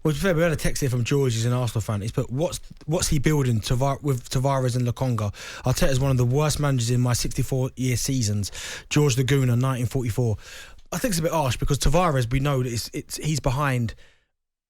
Well, to be fair, we had a text here from George, who's an Arsenal fan. He's put, what's he building with Tavares and Lokonga? Arteta's one of the worst managers in my 64-year seasons. George the Gooner, 1944. I think it's a bit harsh because Tavares, we know that he's behind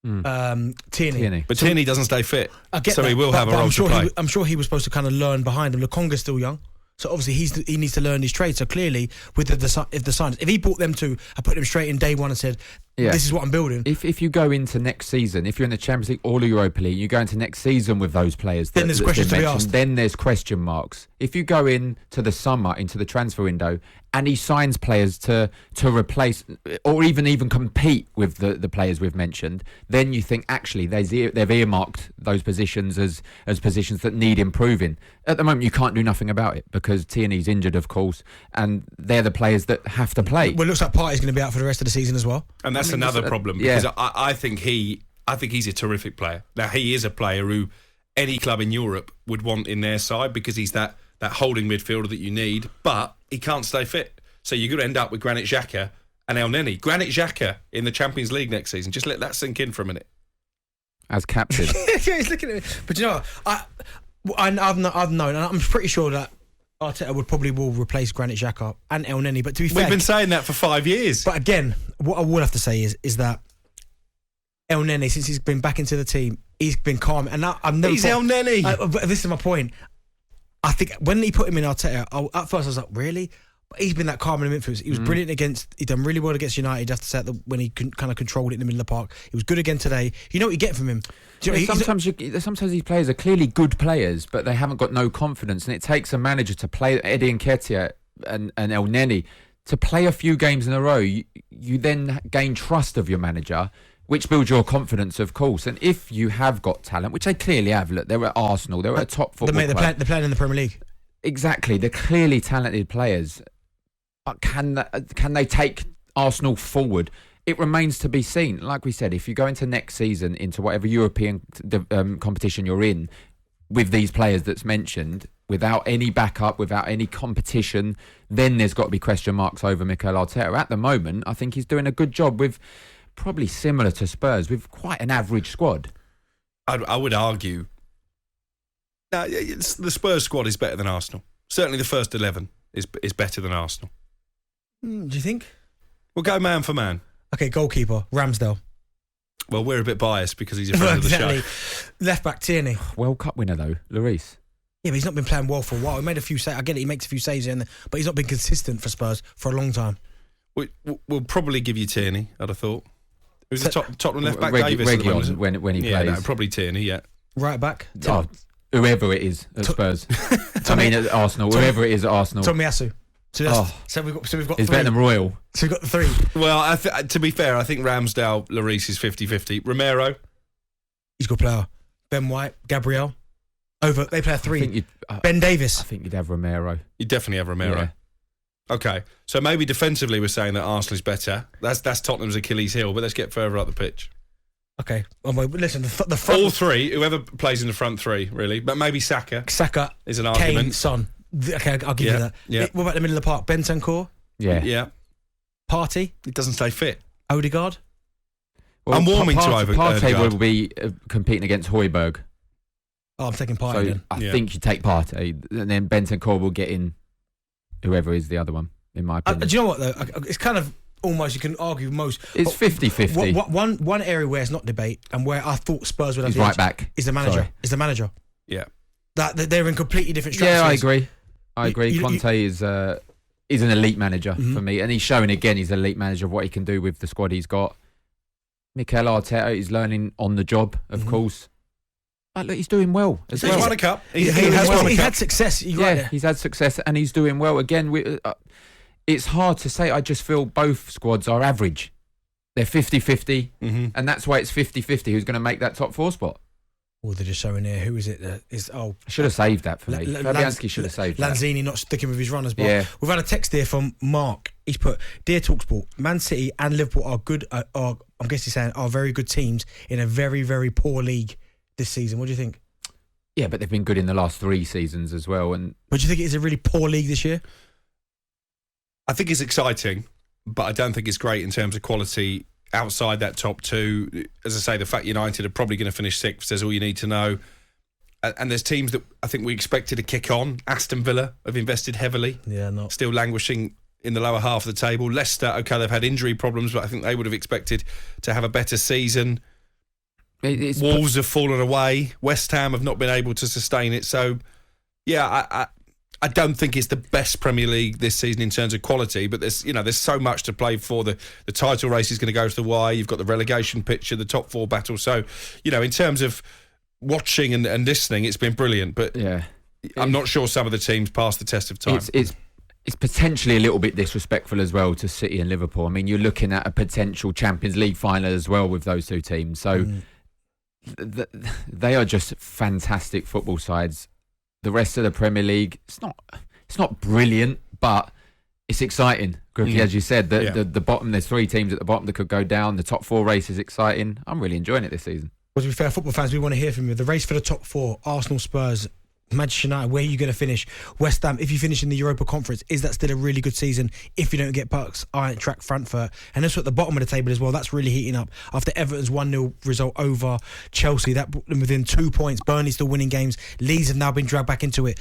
Tierney. But Tierney doesn't stay fit, so that, he will have a role to play. I'm sure he was supposed to kind of learn behind him. Lokonga's still young. So obviously he needs to learn his trade. So clearly, with the signs, if he brought them to, I put them straight in day one and said, "This is what I'm building." If you go into next season, if you're in the Champions League or the Europa League, you go into next season with those players. Then there's questions to be asked. Then there's question marks. If you go into the summer, into the transfer window, and he signs players to replace or even compete with the players we've mentioned, then you think actually they've earmarked those positions as positions that need improving. At the moment, you can't do nothing about it because Tierney's injured, of course, and they're the players that have to play. Well, it looks like Partey's going to be out for the rest of the season as well. And that's another problem because I think he's a terrific player. Now, he is a player who any club in Europe would want in their side because he's that holding midfielder that you need, but he can't stay fit. So you're going to end up with Granit Xhaka and El Neni. Granit Xhaka in the Champions League next season. Just let that sink in for a minute. As captain. He's looking at me. But you know what? I've known, and I'm pretty sure that Arteta will replace Granit Xhaka and El Neni. But to be fair, we've been saying that for 5 years. But again, what I will have to say is that El Neni, since he's been back into the team, he's been calm. And I've never. He's El Neni. But this is my point. I think when he put him in Arteta, at first I was like, really? But he's been that calm and influence. He was brilliant he done really well against United, have to say, when he kind of controlled it in the middle of the park. He was good again today. You know what you get from him? Sometimes these players are clearly good players, but they haven't got no confidence. And it takes a manager to play Eddie Nketiah and El Neni to play a few games in a row. You then gain trust of your manager, which builds your confidence, of course. And if you have got talent, which they clearly have, look, they're at Arsenal, they're at a top football club. They're playing in the Premier League. Exactly, they're clearly talented players. But can they take Arsenal forward? It remains to be seen. Like we said, if you go into next season, into whatever European competition you're in, with these players that's mentioned, without any backup, without any competition, then there's got to be question marks over Mikel Arteta. At the moment, I think he's doing a good job with, probably similar to Spurs, with quite an average squad. I would argue the Spurs squad is better than Arsenal. Certainly the first 11 is better than Arsenal. Do you think? We'll go man for man. Okay, goalkeeper, Ramsdale. Well, we're a bit biased because he's a friend of the show. Left back, Tierney. World Cup winner, though, Lloris. Yeah, but he's not been playing well for a while. He made a few saves. I get it, he makes a few saves in there, but he's not been consistent for Spurs for a long time. We'll probably give you Tierney, I'd have thought. Who's the Tottenham left back? Davis when he plays. Yeah, no, probably Tierney, yeah. Right back? Whoever it is at Spurs. At Arsenal. Whoever it is at Arsenal. Tomiyasu. So we've got He's three. better than Royal. So we've got the three. Well, to be fair, I think Ramsdale, Lloris is 50-50. Romero. He's a good player. Ben White, Gabriel. They play a three. Ben Davis. I think you'd have Romero. You'd definitely have Romero. Yeah. Okay, so maybe defensively we're saying that Arsenal's better. That's Tottenham's Achilles heel, but let's get further up the pitch. Okay. Well, listen, the front... All three, whoever plays in the front three, really. But maybe Saka is an argument. Kane, Son. Okay, I'll give you that. Yeah. What about the middle of the park? Bentancur? Yeah. Partey? He doesn't stay fit. Odegaard? Well, I'm warming to Partey will be competing against Højbjerg. Oh, I'm taking Partey then. I think you take Partey, and then Bentancur will get in whoever is the other one, in my opinion. Do you know what, though? It's kind of almost, you can argue most. It's 50-50. One area where it's not debate and where I thought Spurs would have right back. Is the manager. Sorry. Is the manager. Yeah. That they're in completely different structures. Yeah, I agree. Conte is an elite manager for me, and he's showing again he's an elite manager of what he can do with the squad he's got. Mikel Arteta is learning on the job, of course. But look, he's doing well as well. He's won a cup. He's had success. He's had success, and he's doing well. Again, it's hard to say. I just feel both squads are average. They're 50-50, and that's why it's 50-50 who's going to make that top four spot. Or they're just showing here, who is it? I should have saved that for me. Fabianski should have saved that. Lanzini not sticking with his runners. But yeah. We've had a text here from Mark. He's put, "Dear talkSPORT, Man City and Liverpool are good. I'm guessing he's saying are very good teams in a very, very poor league this season. What do you think?" Yeah, but they've been good in the last 3 seasons as well. But do you think it is a really poor league this year? I think it's exciting, but I don't think it's great in terms of quality outside that top two. As I say, the fact United are probably going to finish sixth says all you need to know. And there's teams that I think we expected to kick on. Aston Villa have invested heavily. Yeah, not still languishing in the lower half of the table. Leicester, okay, they've had injury problems, but I think they would have expected to have a better season. Wolves have fallen away. West Ham have not been able to sustain it. So, yeah, I don't think it's the best Premier League this season in terms of quality, but there's so much to play for. The title race is going to go to the wire. You've got the relegation picture, the top four battle. So, in terms of watching and listening, it's been brilliant. But yeah, I'm not sure some of the teams pass the test of time. It's potentially a little bit disrespectful as well to City and Liverpool. I mean, you're looking at a potential Champions League final as well with those two teams. So they are just fantastic football sides. The rest of the Premier League, it's not brilliant, but it's exciting. As you said, the bottom, there's three teams at the bottom that could go down. The top four race is exciting. I'm really enjoying it this season. Well, to be fair, football fans, we want to hear from you. The race for the top four: Arsenal, Spurs, Manchester United. Where are you going to finish? West Ham, if you finish in the Europa Conference, is that still a really good season if you don't get Bucks, Eintracht Frankfurt? And also at the bottom of the table as well, that's really heating up after Everton's 1-0 result over Chelsea. That brought them within 2 points. Burnley still winning games. Leeds have now been dragged back into it.